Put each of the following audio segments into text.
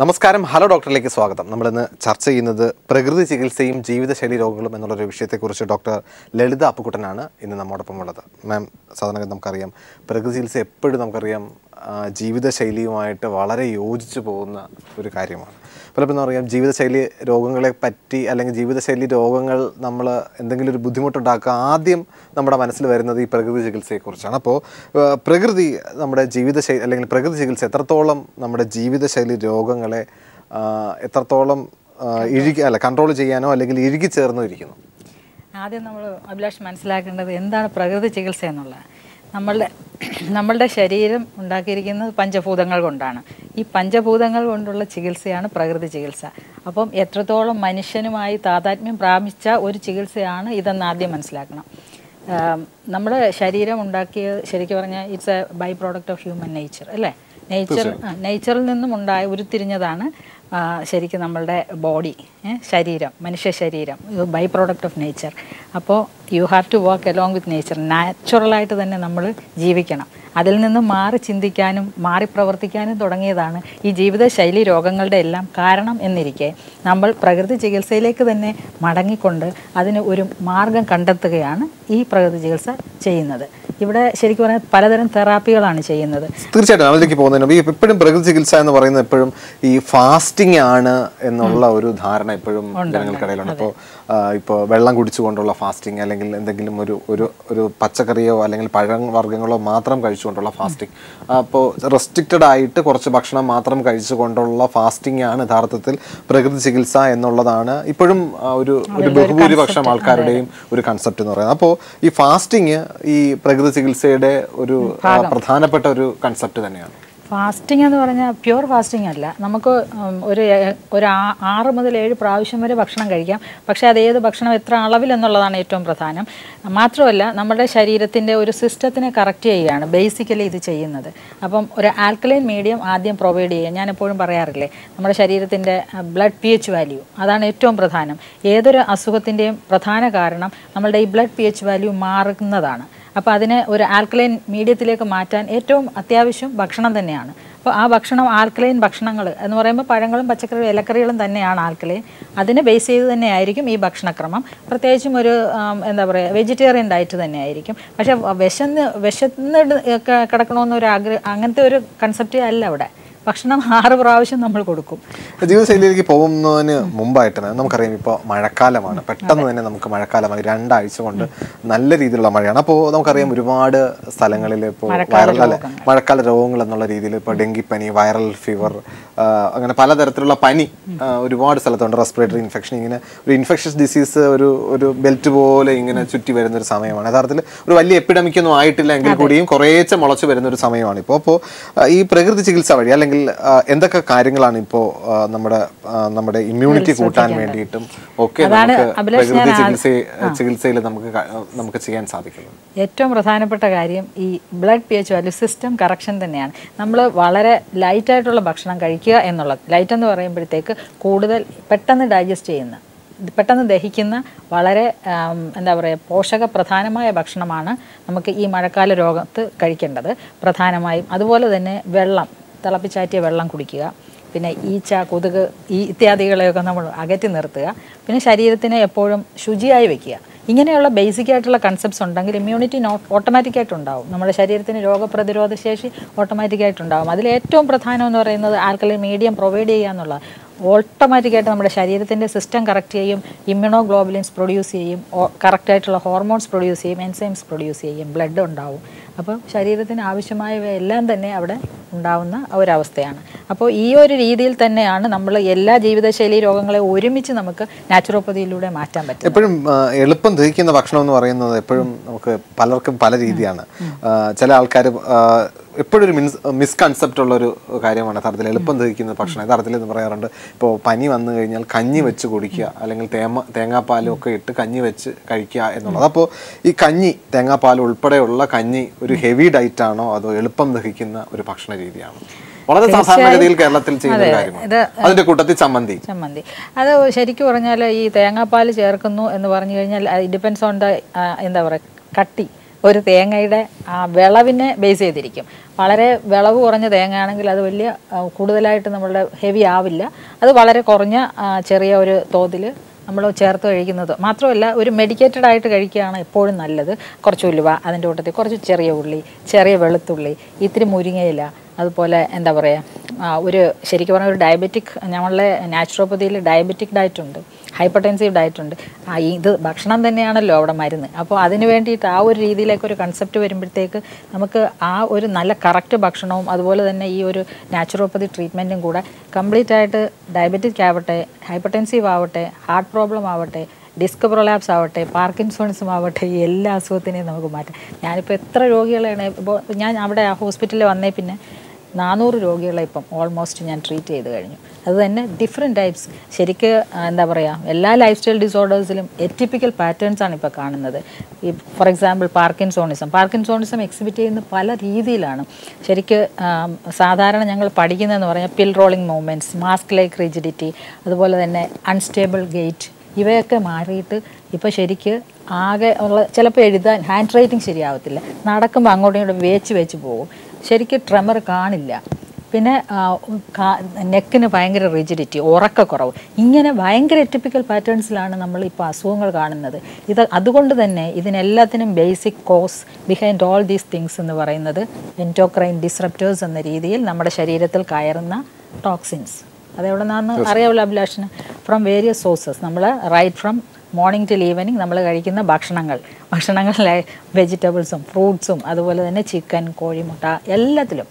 നമസ്കാരം, ഹലോ ഡോക്ടറിലേക്ക് സ്വാഗതം. നമ്മളിന്ന് ചർച്ച ചെയ്യുന്നത് പ്രകൃതി ചികിത്സയും ജീവിതശൈലി രോഗങ്ങളും എന്നുള്ളൊരു വിഷയത്തെക്കുറിച്ച് ഡോക്ടർ ലളിത അപ്പുക്കുട്ടനാണ് ഇന്ന് നമ്മോടൊപ്പം ഉള്ളത്. മാം, സാധാരണ നമുക്കറിയാം പ്രകൃതി ചികിത്സ എപ്പോഴും നമുക്കറിയാം ജീവിതശൈലിയുമായിട്ട് വളരെ യോജിച്ചു പോകുന്ന ഒരു കാര്യമാണ്. പലപ്പോൾ എന്താ പറയുക, ജീവിതശൈലി രോഗങ്ങളെ പറ്റി അല്ലെങ്കിൽ ജീവിതശൈലി രോഗങ്ങൾ നമ്മൾ എന്തെങ്കിലും ഒരു ബുദ്ധിമുട്ടുണ്ടാക്കുക ആദ്യം നമ്മുടെ മനസ്സിൽ വരുന്നത് ഈ പ്രകൃതി ചികിത്സയെക്കുറിച്ചാണ്. അപ്പോൾ പ്രകൃതി നമ്മുടെ ജീവിതശൈലി അല്ലെങ്കിൽ പ്രകൃതി ചികിത്സ എത്രത്തോളം നമ്മുടെ ജീവിതശൈലി രോഗങ്ങളെ എത്രത്തോളം കൺട്രോൾ ചെയ്യാനോ അല്ലെങ്കിൽ ഇഴുകി ചേർന്നോ ഇരിക്കുന്നു? ആദ്യം നമ്മൾ അഭിലാഷ് മനസ്സിലാക്കേണ്ടത് എന്താണ് പ്രകൃതി ചികിത്സ എന്നുള്ളത്. നമ്മളുടെ ശരീരം ഉണ്ടാക്കിയിരിക്കുന്നത് പഞ്ചഭൂതങ്ങൾ കൊണ്ടാണ്. ഈ പഞ്ചഭൂതങ്ങൾ കൊണ്ടുള്ള ചികിത്സയാണ് പ്രകൃതി ചികിത്സ. അപ്പം എത്രത്തോളം മനുഷ്യനുമായി താതാത്മ്യം പ്രാപിച്ച ഒരു ചികിത്സയാണ് ഇതെന്ന് ആദ്യം മനസ്സിലാക്കണം. നമ്മുടെ ശരീരം ഉണ്ടാക്കിയത് ശരിക്കും പറഞ്ഞാൽ it's a by product of human nature, അല്ലേ? നേച്ചറിൽ നിന്നും ഉരുത്തിരിഞ്ഞതാണ് ശരിക്കും നമ്മളുടെ ബോഡി, ശരീരം, മനുഷ്യ ശരീരം, ബൈ പ്രോഡക്റ്റ് ഓഫ് നേച്ചർ. അപ്പോൾ you have to work along with nature. നാച്ചുറലായിട്ട് തന്നെ നമ്മൾ ജീവിക്കണം. അതിൽ നിന്ന് മാറി ചിന്തിക്കാനും മാറി പ്രവർത്തിക്കാനും തുടങ്ങിയതാണ് ഈ ജീവിതശൈലി രോഗങ്ങളുടെ എല്ലാം കാരണം എന്നിരിക്കെ നമ്മൾ പ്രകൃതി ചികിത്സയിലേക്ക് തന്നെ മടങ്ങിക്കൊണ്ട് അതിന് ഒരു മാർഗം കണ്ടെത്തുകയാണ് ഈ പ്രകൃതി ചികിത്സ ചെയ്യുന്നത്. ഇവിടെ ശരിക്കും പറഞ്ഞാൽ പലതരം തെറാപ്പികളാണ് ചെയ്യുന്നത്. തീർച്ചയായിട്ടും അതിലേക്ക് പോകുന്നതിന് എപ്പോഴും പ്രകൃതി ചികിത്സ എന്ന് പറയുന്നത് എപ്പോഴും ഈ ഫാസ്റ്റിംഗ് ആണ് എന്നുള്ള ഒരു ധാരണ എപ്പോഴും ജനങ്ങൾക്കിടയിലുണ്ട്. ഇപ്പോൾ വെള്ളം കുടിച്ചുകൊണ്ടുള്ള ഫാസ്റ്റിംഗ് അല്ലെങ്കിൽ എന്തെങ്കിലും ഒരു പച്ചക്കറിയോ അല്ലെങ്കിൽ പഴവർഗ്ഗങ്ങളോ മാത്രം കഴിച്ചുകൊണ്ടുള്ള ഫാസ്റ്റിംഗ്, അപ്പോൾ റെസ്ട്രിക്റ്റഡ് ആയിട്ട് കുറച്ച് ഭക്ഷണം മാത്രം കഴിച്ചുകൊണ്ടുള്ള ഫാസ്റ്റിംഗ് ആണ് യഥാർത്ഥത്തിൽ പ്രകൃതി ചികിത്സ എന്നുള്ളതാണ് ഇപ്പോഴും ഒരു ബഹുഭൂരിപക്ഷം ആൾക്കാരുടെയും ഒരു കൺസെപ്റ്റ് എന്ന് പറയുന്നത്. അപ്പോൾ ഈ ഫാസ്റ്റിംഗ് ഈ പ്രകൃതി ചികിത്സയുടെ ഒരു പ്രധാനപ്പെട്ട ഒരു കൺസെപ്റ്റ് തന്നെയാണ്. ഫാസ്റ്റിംഗ് എന്ന് പറഞ്ഞാൽ പ്യുവർ ഫാസ്റ്റിംഗ് അല്ല. നമുക്ക് ഒരു 6 മുതൽ 7 പ്രാവശ്യം വരെ ഭക്ഷണം കഴിക്കാം. പക്ഷേ അത് ഏത് ഭക്ഷണം എത്ര അളവിൽ എന്നുള്ളതാണ് ഏറ്റവും പ്രധാനം. മാത്രമല്ല നമ്മുടെ ശരീരത്തിൻ്റെ ഒരു സിസ്റ്റത്തിനെ കറക്റ്റ് ചെയ്യുകയാണ് ബേസിക്കലി ഇത് ചെയ്യുന്നത്. അപ്പം ഒരു ആൽക്കലൈൻ മീഡിയം ആദ്യം പ്രൊവൈഡ് ചെയ്യുക. ഞാൻ എപ്പോഴും പറയാറില്ലേ, നമ്മുടെ ശരീരത്തിൻ്റെ ബ്ലഡ് pH വാല്യൂ അതാണ് ഏറ്റവും പ്രധാനം. ഏതൊരു അസുഖത്തിൻ്റെയും പ്രധാന കാരണം നമ്മളുടെ ഈ ബ്ലഡ് pH വാല്യൂ മാറുന്നതാണ്. അപ്പോൾ അതിനെ ഒരു ആൽക്കലൈൻ മീഡിയത്തിലേക്ക് മാറ്റാൻ ഏറ്റവും അത്യാവശ്യം ഭക്ഷണം തന്നെയാണ്. അപ്പോൾ ആ ഭക്ഷണം ആൽക്കലൈൻ ഭക്ഷണങ്ങൾ എന്ന് പറയുമ്പോൾ പഴങ്ങളും പച്ചക്കറികളും ഇലക്കറികളും തന്നെയാണ് ആൽക്കലൈൻ. അതിനെ ബേസ് ചെയ്ത് തന്നെയായിരിക്കും ഈ ഭക്ഷണക്രമം. പ്രത്യേകിച്ചും ഒരു വെജിറ്റേറിയൻ ഡയറ്റ് തന്നെയായിരിക്കും. പക്ഷേ വിശന്ന് കിടക്കണമെന്നൊരു അങ്ങനത്തെ ഒരു കൺസെപ്റ്റ് അല്ല അവിടെ. ഭക്ഷണം 6 പ്രാവശ്യം നമ്മൾ കൊടുക്കും. ജീവിതശൈലിയിലേക്ക് പോകുന്നതിന് മുമ്പായിട്ട് നമുക്കറിയാം ഇപ്പോൾ മഴക്കാലമാണ്. പെട്ടെന്ന് തന്നെ നമുക്ക് മഴക്കാലമായി 2 ആഴ്ച കൊണ്ട് നല്ല രീതിയിലുള്ള മഴയാണ്. അപ്പോൾ നമുക്കറിയാം ഒരുപാട് സ്ഥലങ്ങളിൽ ഇപ്പോൾ മഴക്കാല രോഗങ്ങൾ എന്നുള്ള രീതിയിൽ ഇപ്പോൾ ഡെങ്കിപ്പനി, വൈറൽ ഫീവർ, അങ്ങനെ പലതരത്തിലുള്ള പനി ഒരുപാട് സ്ഥലത്തുണ്ട്. റെസ്പിറേറ്ററി ഇൻഫെക്ഷൻ, ഇങ്ങനെ ഒരു ഇൻഫെക്ഷസ് ഡിസീസ് ഒരു ബെൽറ്റ് പോലെ ഇങ്ങനെ ചുറ്റി വരുന്നൊരു സമയമാണ്. യഥാർത്ഥത്തിൽ ഒരു വലിയ എപ്പിഡമിക്കൊന്നും ആയിട്ടില്ല എങ്കിൽ കൂടിയും കുറേശ്ശെ മുളച്ചു വരുന്ന ഒരു സമയമാണ് ഇപ്പോൾ. അപ്പോൾ ഈ പ്രകൃതി ചികിത്സ വഴി അല്ലെങ്കിൽ എന്തൊക്കെ കാര്യങ്ങളാണ് ഇപ്പോൾ നമ്മുടെ ഇമ്മ്യൂണിറ്റി കൂട്ടാൻ വേണ്ടിയിട്ടും ഒക്കെ പ്രകൃതി ചികിത്സയിൽ നമുക്ക് ചെയ്യാൻ സാധിക്കുന്നത്? ഏറ്റവും പ്രധാനപ്പെട്ട കാര്യം ഈ blood pH value system correction തന്നെയാണ്. നമ്മൾ വളരെ ലൈറ്റായിട്ടുള്ള ഭക്ഷണം കഴിക്കുക എന്നുള്ളത്. ലൈറ്റ് എന്ന് പറയുമ്പോഴത്തേക്ക് കൂടുതൽ പെട്ടെന്ന് ഡൈജസ്റ്റ് ചെയ്യുന്ന, പെട്ടെന്ന് ദഹിക്കുന്ന, വളരെ പോഷക പ്രധാനമായ ഭക്ഷണമാണ് നമുക്ക് ഈ മഴക്കാല രോഗത്ത് കഴിക്കേണ്ടത് പ്രധാനമായും. അതുപോലെ തന്നെ വെള്ളം, തിളപ്പിച്ചാറ്റിയ വെള്ളം കുടിക്കുക. പിന്നെ ഈച്ച, കൊതുക് ഇത്യാദികളെയൊക്കെ നമ്മൾ അകറ്റി നിർത്തുക. പിന്നെ ശരീരത്തിനെ എപ്പോഴും ശുചിയായി വെക്കുക. ഇങ്ങനെയുള്ള ബേസിക് ആയിട്ടുള്ള കൺസെപ്റ്റ്സ് ഉണ്ടെങ്കിൽ ഇമ്മ്യൂണിറ്റി ഓട്ടോമാറ്റിക്കായിട്ടുണ്ടാവും. നമ്മുടെ ശരീരത്തിന് രോഗപ്രതിരോധ ശേഷി ഓട്ടോമാറ്റിക്കായിട്ടുണ്ടാവും. അതിൽ ഏറ്റവും പ്രധാനം എന്ന് പറയുന്നത് ആൽക്കലൈൻ മീഡിയം പ്രൊവൈഡ് ചെയ്യുക എന്നുള്ള. ഓട്ടോമാറ്റിക്കായിട്ട് നമ്മുടെ ശരീരത്തിൻ്റെ സിസ്റ്റം കറക്റ്റ് ചെയ്യും, ഇമ്മ്യൂണോഗ്ലോബുലിൻസ് പ്രൊഡ്യൂസ് ചെയ്യും, കറക്റ്റായിട്ടുള്ള ഹോർമോൺസ് പ്രൊഡ്യൂസ് ചെയ്യും, എൻസൈംസ് പ്രൊഡ്യൂസ് ചെയ്യും, ബ്ലഡ് ഉണ്ടാവും. അപ്പം ശരീരത്തിന് ആവശ്യമായവയെല്ലാം തന്നെ അവിടെ ഉണ്ടാവുന്ന ഒരവസ്ഥയാണ്. അപ്പോൾ ഈ ഒരു രീതിയിൽ തന്നെയാണ് നമ്മൾ എല്ലാ ജീവിതശൈലി രോഗങ്ങളെ ഒരുമിച്ച് നമുക്ക് നാച്ചുറോപ്പതിയിലൂടെ മാറ്റാൻ പറ്റും. എപ്പോഴും എളുപ്പം ദഹിക്കുന്ന ഭക്ഷണം എന്ന് പറയുന്നത് എപ്പോഴും നമുക്ക് പലർക്കും പല രീതിയാണ്. ചില ആൾക്കാർ എപ്പോഴും ഒരു മിസ്കൺസെപ്റ്റ് ഉള്ളൊരു കാര്യമാണ് യഥാർത്ഥത്തിൽ എളുപ്പം ദഹിക്കുന്ന ഭക്ഷണം. യഥാർത്ഥത്തിൽ എന്ന് പറയാറുണ്ട്, ഇപ്പോൾ പനി വന്നു കഴിഞ്ഞാൽ കഞ്ഞി വെച്ച് കുടിക്കുക, അല്ലെങ്കിൽ തേങ്ങാപ്പാലും ഒക്കെ ഇട്ട് കഞ്ഞി വെച്ച് കഴിക്കുക എന്നുള്ളത്. അപ്പോൾ ഈ കഞ്ഞി, തേങ്ങാപ്പാൽ ഉൾപ്പെടെയുള്ള കഞ്ഞി ഒരു ഹെവി ഡയറ്റ് ആണോ അതോ എളുപ്പം ദഹിക്കുന്ന ഒരു ഭക്ഷണ രീതിയാണോ? വളരെ സാധാരണഗതിയിൽ കേരളത്തിൽ ചെയ്യുന്ന കാര്യമാണ്. അതിന്റെ കൂട്ടത്തിൽ ചമ്മന്തി അത് ശരിക്കും പറഞ്ഞാൽ ഈ തേങ്ങാപ്പാൽ ചേർക്കുന്നു എന്ന് പറഞ്ഞു കഴിഞ്ഞാൽ ഡിപ്പെൻസ് ഓൺ ദ കട്ടി. ഒരു തേങ്ങയുടെ വിളവിനെ ബേസ് ചെയ്തിരിക്കും. വളരെ വിളവ് കുറഞ്ഞ തേങ്ങയാണെങ്കിൽ അത് വലിയ കൂടുതലായിട്ട് നമ്മളുടെ ഹെവി ആവില്ല. അത് വളരെ കുറഞ്ഞ ചെറിയ ഒരു തോതിൽ നമ്മൾ ചേർത്ത് കഴിക്കുന്നത് മാത്രമല്ല, ഒരു മെഡിക്കേറ്റഡ് ആയിട്ട് കഴിക്കുകയാണ് എപ്പോഴും നല്ലത്. കുറച്ച് ഉലുവ, അതിൻ്റെ കൂട്ടത്തിൽ കുറച്ച് ചെറിയ ഉള്ളി, ചെറിയ വെളുത്തുള്ളി, ഇത്തിരി മുരിങ്ങയില, അതുപോലെ എന്താ പറയുക, ഒരു ശരിക്കും പറഞ്ഞാൽ ഒരു ഡയബറ്റിക്, നമ്മളുടെ നാച്ചുറോപ്പതിയിൽ ഡയബറ്റിക് ഡയറ്റ് ഉണ്ട്, ഹൈപ്പർ ടെൻസീവ് ഡയറ്റ് ഉണ്ട്. ഇത് ഭക്ഷണം തന്നെയാണല്ലോ അവിടെ മരുന്ന്. അപ്പോൾ അതിന് വേണ്ടിയിട്ട് ആ ഒരു രീതിയിലേക്ക് ഒരു കൺസെപ്റ്റ് വരുമ്പോഴത്തേക്ക് നമുക്ക് ആ ഒരു നല്ല കറക്റ്റ് ഭക്ഷണവും അതുപോലെ തന്നെ ഈ ഒരു നാച്ചുറോപ്പതി ട്രീറ്റ്മെൻറ്റും കൂടെ കംപ്ലീറ്റ് ആയിട്ട് ഡയബറ്റിക് ആവട്ടെ, ഹൈപ്പർ ടെൻസീവ് ആവട്ടെ, ഹാർട്ട് പ്രോബ്ലം ആവട്ടെ, ഡിസ്ക് പ്രൊലാപ്സ് ആവട്ടെ, പാർക്കിൻസോൺസും ആവട്ടെ, എല്ലാ അസുഖത്തിനെയും നമുക്ക് മാറ്റാം. ഞാനിപ്പോൾ എത്ര രോഗികളെയാണ് ഇപ്പോൾ ഞാൻ അവിടെ ആ ഹോസ്പിറ്റലിൽ വന്നേ പിന്നെ 400 രോഗികളെ ഇപ്പം ഓൾമോസ്റ്റ് ഞാൻ ട്രീറ്റ് ചെയ്ത് കഴിഞ്ഞു. അത് തന്നെ ഡിഫറെൻറ്റ് ടൈപ്സ്. ശരിക്ക് എന്താ പറയുക, എല്ലാ ലൈഫ് സ്റ്റൈൽ ഡിസോർഡേഴ്സിലും എറ്റിപ്പിക്കൽ പാറ്റേൺസ് ആണ് ഇപ്പോൾ കാണുന്നത്. ഈ ഫോർ എക്സാമ്പിൾ പാർക്കിൻസോണിസം എക്സിബിറ്റ് ചെയ്യുന്ന പല രീതിയിലാണ്. ശരിക്ക് സാധാരണ ഞങ്ങൾ പഠിക്കുന്നതെന്ന് പറഞ്ഞാൽ pill rolling movements, mask like rigidity, അതുപോലെ തന്നെ അൺസ്റ്റേബിൾ ഗെയ്റ്റ്, ഇവയൊക്കെ മാറിയിട്ട് ഇപ്പോൾ ശരിക്ക് ആകെ ഉള്ള, ചിലപ്പോൾ എഴുതാൻ ഹാൻഡ് റൈറ്റിംഗ് ശരിയാവത്തില്ല, നടക്കുമ്പോൾ അങ്ങോട്ടും ഇങ്ങോട്ടും വേച്ച് പോകും, ശരിക്ക് ട്രെമർ കാണില്ല, പിന്നെ നെക്കിന് ഭയങ്കര റിജിഡിറ്റി, ഉറക്കക്കുറവ്, ഇങ്ങനെ ഭയങ്കര എറ്റിപ്പിക്കൽ പാറ്റേൺസിലാണ് നമ്മൾ ഇപ്പോൾ അസുഖങ്ങൾ കാണുന്നത്. അതുകൊണ്ട് തന്നെ ഇതിനെല്ലാത്തിനും basic cause behind all these things എന്ന് പറയുന്നത് എൻഡോക്രൈൻ ഡിസ്റപ്റ്റേഴ്സ് എന്ന രീതിയിൽ നമ്മുടെ ശരീരത്തിൽ കയറുന്ന ടോക്സിൻസ്. അതെവിടെ നിന്നാന്ന് അറിയാവുള്ള അഭിലാഷന്, ഫ്രം വേരിയസ് സോഴ്സസ്. നമ്മൾ right from morning till evening നമ്മൾ കഴിക്കുന്ന ഭക്ഷണങ്ങളിലെ വെജിറ്റബിൾസും ഫ്രൂട്ട്സും അതുപോലെ തന്നെ ചിക്കൻ, കോഴിമുട്ട, എല്ലാത്തിലും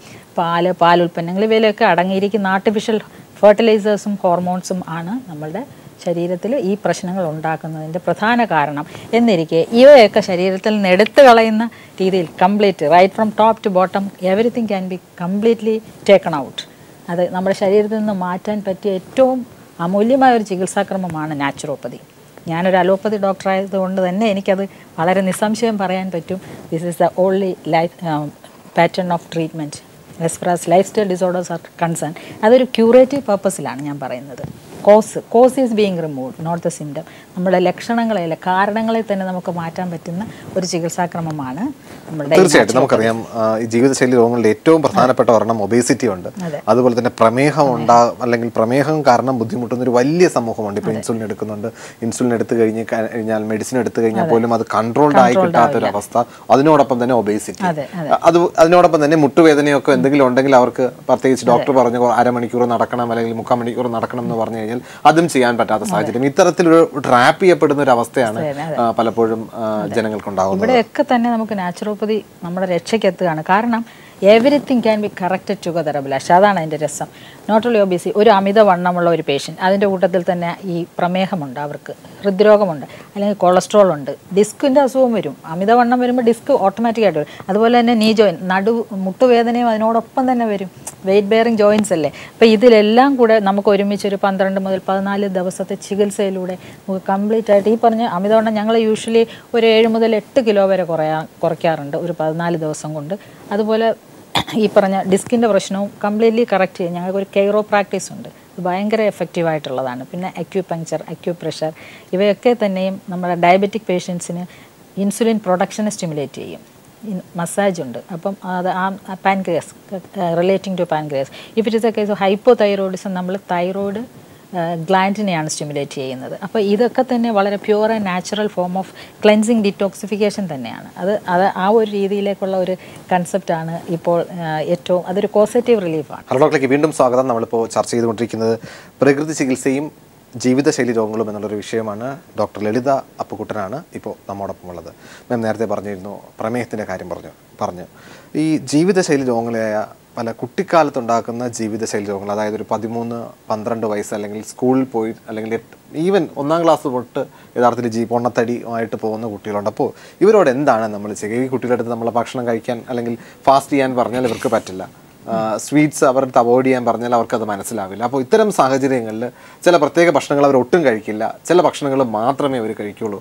പാലുൽപ്പന്നങ്ങൾ, ഇവയിലൊക്കെ അടങ്ങിയിരിക്കുന്ന ആർട്ടിഫിഷ്യൽ ഫെർട്ടിലൈസേഴ്സും ഹോർമോൺസും ആണ് നമ്മളുടെ ശരീരത്തിൽ ഈ പ്രശ്നങ്ങൾ ഉണ്ടാക്കുന്നതിൻ്റെ പ്രധാന കാരണം. എന്നിരിക്കെ ഇവയൊക്കെ ശരീരത്തിൽ നിന്ന് എടുത്തു കളയുന്ന രീതിയിൽ complete right from top to bottom everything can be completely taken out. അത് നമ്മുടെ ശരീരത്തിൽ നിന്ന് മാറ്റാൻ പറ്റിയ ഏറ്റവും അമൂല്യമായ ഒരു ചികിത്സാക്രമമാണ് നാച്ചുറോപ്പതി. ഞാനൊരു അലോപ്പതി ഡോക്ടറായതുകൊണ്ട് തന്നെ എനിക്കത് വളരെ നിസ്സംശയം പറയാൻ പറ്റും. This is the only pattern of treatment as far as lifestyle disorders are concern. അതൊരു ക്യൂറേറ്റീവ് പർപ്പസിലാണ് ഞാൻ പറയുന്നത്. Cause is being removed, not the symptom. നമ്മുടെ ലക്ഷണങ്ങളെ, കാരണങ്ങളെ തന്നെ നമുക്ക് മാറ്റാൻ പറ്റുന്ന ഒരു ചികിത്സാക്രമമാണ് നമ്മളുടെ. തീർച്ചയായിട്ടും നമുക്കറിയാം ഈ ജീവിതശൈലി രോഗങ്ങളുടെ ഏറ്റവും പ്രധാനപ്പെട്ട ഒരെണ്ണം ഒബേസിറ്റി ഉണ്ട്. അതുപോലെ തന്നെ പ്രമേഹം അല്ലെങ്കിൽ പ്രമേഹം കാരണം ബുദ്ധിമുട്ടുന്ന ഒരു വലിയ സമൂഹമുണ്ട്. ഇപ്പോൾ ഇൻസുലിൻ എടുക്കുന്നുണ്ട്. ഇൻസുലിൻ എടുത്തു കഴിഞ്ഞാൽ മെഡിസിൻ എടുത്തു കഴിഞ്ഞാൽ പോലും അത് കൺട്രോൾഡ് ആയി കിട്ടാത്തൊരവസ്ഥ. അതിനോടൊപ്പം തന്നെ ഒബേസിറ്റി, അതിനോടൊപ്പം തന്നെ മുട്ടുവേദനയൊക്കെ എന്തെങ്കിലും ഉണ്ടെങ്കിൽ അവർക്ക് പ്രത്യേകിച്ച് ഡോക്ടർ പറഞ്ഞു അരമണിക്കൂർ നടക്കണം അല്ലെങ്കിൽ 3/4 മണിക്കൂർ നടക്കണം എന്ന് പറഞ്ഞു കഴിഞ്ഞാൽ അതും ചെയ്യാൻ പറ്റാത്ത സാഹചര്യം. ഇത്തരത്തിലൊരു ട്രാപ്പ് ചെയ്യപ്പെടുന്ന ഒരു അവസ്ഥയാണ് പലപ്പോഴും ജനങ്ങൾക്കുണ്ടാകുന്നത്. ഇവിടെയൊക്കെ തന്നെ നമുക്ക് നാച്ചുറോപ്പതി നമ്മുടെ രക്ഷയ്ക്കെത്തുകയാണ്. കാരണം everything can B corrected together Abhilash. അതാണ് അതിൻ്റെ രസം. നോട്ട് ഓൺലി ഒബേസി, ഒരു അമിതവണ്ണമുള്ള ഒരു പേഷ്യൻറ്റ്, അതിൻ്റെ കൂട്ടത്തിൽ തന്നെ ഈ പ്രമേഹമുണ്ട്, അവർക്ക് ഹൃദ്രോഗമുണ്ട്, അല്ലെങ്കിൽ കൊളസ്ട്രോൾ ഉണ്ട്, ഡിസ്കിൻ്റെ അസുഖം വരും. അമിതവണ്ണം വരുമ്പോൾ ഡിസ്ക് ഓട്ടോമാറ്റിക്കായിട്ട് വരും. അതുപോലെ തന്നെ നീ ജോയിൻ, മുട്ടുവേദനയും അതിനോടൊപ്പം തന്നെ വരും. വെയിറ്റ് ബെയറിങ് ജോയിൻസ് അല്ലേ. അപ്പോൾ ഇതിലെല്ലാം കൂടെ നമുക്ക് ഒരുമിച്ച് ഒരു 12 മുതൽ 14 ദിവസത്തെ ചികിത്സയിലൂടെ നമുക്ക് കംപ്ലീറ്റ് ആയിട്ട് ഈ പറഞ്ഞ അമിതവണ്ണം ഞങ്ങൾ യൂഷ്വലി ഒരു 7 മുതൽ 8 കിലോ വരെ കുറയ്ക്കാറുണ്ട് ഒരു 14 ദിവസം കൊണ്ട്. അതുപോലെ ഈ പറഞ്ഞ ഡിസ്കിൻ്റെ പ്രശ്നവും കംപ്ലീറ്റ്ലി കറക്റ്റ് ചെയ്യും. ഞങ്ങൾക്കൊരു കെയ്റോ പ്രാക്ടീസ് ഉണ്ട്, ഇത് ഭയങ്കര എഫക്റ്റീവായിട്ടുള്ളതാണ്. പിന്നെ അക്യൂപങ്ക്ചർ, അക്യൂപ്രഷർ, ഇവയൊക്കെ തന്നെയും നമ്മുടെ ഡയബറ്റിക് പേഷ്യൻസിന് ഇൻസുലിൻ പ്രൊഡക്ഷനെ സ്റ്റിമുലേറ്റ് ചെയ്യും. മസാജ് ഉണ്ട്. അപ്പം അത് ആ pancreas, relating to pancreas. If it is a case of hypothyroidism, നമ്മൾ തൈറോയ്ഡ് ഗ്ലാൻഡിനെയാണ് സ്റ്റിമുലേറ്റ് ചെയ്യുന്നത്. അപ്പോൾ ഇതൊക്കെ തന്നെ വളരെ pure and natural form of cleansing detoxification തന്നെയാണ്. അത് ആ ഒരു രീതിയിലേക്കുള്ള ഒരു കൺസെപ്റ്റാണ് ഇപ്പോൾ ഏറ്റവും, അതൊരു പോസിറ്റീവ് റിലീഫാണ്. ഹലോ ഡോക്ടർക്ക് വീണ്ടും സ്വാഗതം. നമ്മളിപ്പോൾ ചർച്ച ചെയ്തുകൊണ്ടിരിക്കുന്നത് പ്രകൃതി ചികിത്സയും ജീവിതശൈലി രോഗങ്ങളും എന്നുള്ളൊരു വിഷയമാണ്. ഡോക്ടർ ലളിത അപ്പുക്കുട്ടനാണ് ഇപ്പോൾ നമ്മോടൊപ്പം ഉള്ളത്. മാം നേരത്തെ പറഞ്ഞിരുന്നു, പ്രമേഹത്തിൻ്റെ കാര്യം പറഞ്ഞു. ഈ ജീവിതശൈലി രോഗങ്ങളായ പല കുട്ടിക്കാലത്തുണ്ടാക്കുന്ന ജീവിതശൈലി രോഗങ്ങൾ, അതായത് ഒരു 13-12 വയസ്സ് അല്ലെങ്കിൽ സ്കൂളിൽ പോയി അല്ലെങ്കിൽ ഈവൻ 1ാം ക്ലാസ് തൊട്ട് യഥാർത്ഥത്തിൽ പൊണ്ണത്തടിയുമായിട്ട് പോകുന്ന കുട്ടികളുണ്ട്. അപ്പോൾ ഇവരോട് എന്താണ് നമ്മൾ ചെയ്യുക? ഈ കുട്ടികളുടെ അടുത്ത് നമ്മൾ ഭക്ഷണം കഴിക്കാൻ അല്ലെങ്കിൽ ഫാസ്റ്റ് ചെയ്യാൻ പറഞ്ഞാൽ ഇവർക്ക് പറ്റില്ല. സ്വീറ്റ്സ് അവർക്ക് അവോയ്ഡ് ചെയ്യാൻ പറഞ്ഞാൽ അവർക്കത് മനസ്സിലാവില്ല. അപ്പോൾ ഇത്തരം സാഹചര്യങ്ങളിൽ ചില പ്രത്യേക ഭക്ഷണങ്ങൾ അവർ ഒട്ടും കഴിക്കില്ല, ചില ഭക്ഷണങ്ങൾ മാത്രമേ അവർ കഴിക്കുകയുള്ളൂ.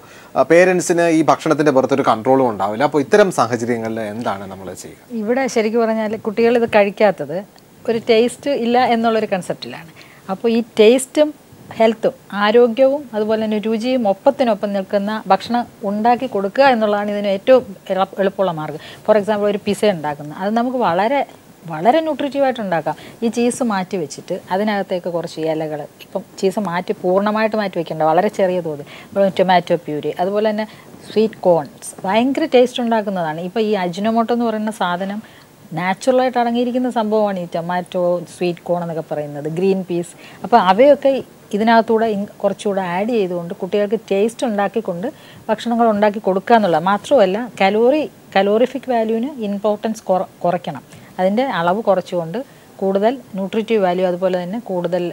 പേരൻസിന് ഈ ഭക്ഷണത്തിൻ്റെ പുറത്തൊരു കൺട്രോളും ഉണ്ടാവില്ല. അപ്പോൾ ഇത്തരം സാഹചര്യങ്ങളിൽ എന്താണ് നമ്മൾ ചെയ്യുക? ഇവിടെ ശരിക്കും പറഞ്ഞാൽ കുട്ടികൾ ഇത് കഴിക്കാത്തത് ഒരു ടേസ്റ്റ് ഇല്ല എന്നുള്ളൊരു കൺസെപ്റ്റിലാണ്. അപ്പോൾ ഈ ടേസ്റ്റും ഹെൽത്തും ആരോഗ്യവും അതുപോലെ തന്നെ രുചിയും ഒപ്പത്തിനൊപ്പം നിൽക്കുന്ന ഭക്ഷണം ഉണ്ടാക്കി കൊടുക്കുക എന്നുള്ളതാണ് ഇതിന് ഏറ്റവും എളുപ്പമുള്ള മാർഗ്ഗം. ഫോർ എക്സാമ്പിൾ ഒരു പിസ്സ ഉണ്ടാക്കുന്നത്, അത് നമുക്ക് വളരെ വളരെ ന്യൂട്രിറ്റീവായിട്ട് ഉണ്ടാക്കാം. ഈ ചീസ് മാറ്റി വെച്ചിട്ട് അതിനകത്തേക്ക് കുറച്ച് ഇലകൾ, ഇപ്പം ചീസ് പൂർണ്ണമായിട്ട് മാറ്റി വെക്കേണ്ട, വളരെ ചെറിയ തോതിൽ ടൊമാറ്റോ പ്യൂരി, അതുപോലെ തന്നെ സ്വീറ്റ് കോൺസ് ഭയങ്കര ടേസ്റ്റ് ഉണ്ടാക്കുന്നതാണ്. ഇപ്പോൾ ഈ അജിനോമോട്ടോ എന്ന് പറയുന്ന സാധനം നാച്ചുറലായിട്ട് അടങ്ങിയിരിക്കുന്ന സംഭവമാണ് ഈ ടൊമാറ്റോ, സ്വീറ്റ് കോൺ എന്നൊക്കെ പറയുന്നത്, ഗ്രീൻ പീസ്. അപ്പോൾ അവയൊക്കെ ഇതിനകത്തൂടെ കുറച്ചുകൂടെ ആഡ് ചെയ്തുകൊണ്ട് കുട്ടികൾക്ക് ടേസ്റ്റ് ഉണ്ടാക്കിക്കൊണ്ട് ഭക്ഷണങ്ങൾ ഉണ്ടാക്കി കൊടുക്കുക എന്നുള്ളത് മാത്രമല്ല, കലോറിഫിക് വാല്യൂവിന് ഇമ്പോർട്ടൻസ് കുറയ്ക്കണം. അതിൻ്റെ അളവ് കുറച്ചുകൊണ്ട് കൂടുതൽ ന്യൂട്രിറ്റീവ് വാല്യൂ, അതുപോലെ തന്നെ കൂടുതൽ